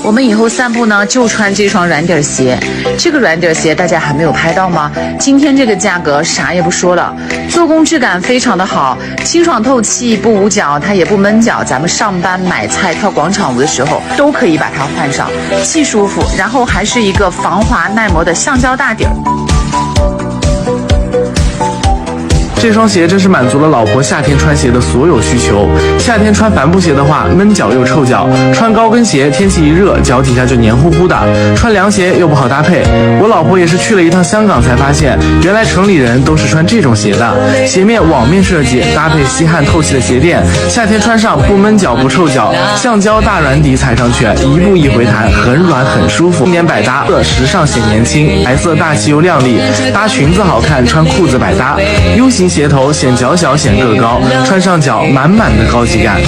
我们以后散步呢，就穿这双软底鞋。这个软底鞋大家还没有拍到吗？今天这个价格啥也不说了，做工质感非常的好，清爽透气，不捂脚，它也不闷脚。咱们上班买菜跳广场舞的时候都可以把它换上，既舒服，然后还是一个防滑耐磨的橡胶大底儿。这双鞋真是满足了老婆夏天穿鞋的所有需求。夏天穿帆布鞋的话，闷脚又臭脚；穿高跟鞋，天气一热，脚底下就黏糊糊的；穿凉鞋又不好搭配。我老婆也是去了一趟香港才发现，原来城里人都是穿这种鞋的。鞋面网面设计，搭配吸汗透气的鞋垫，夏天穿上不闷脚不臭脚。橡胶大软底踩上去，一步一回弹，很软很舒服。今年百搭，时尚显年轻，白色大气又亮丽，搭裙子好看，穿裤子百搭。U 型鞋头显脚小显个高，穿上脚满满的高级感。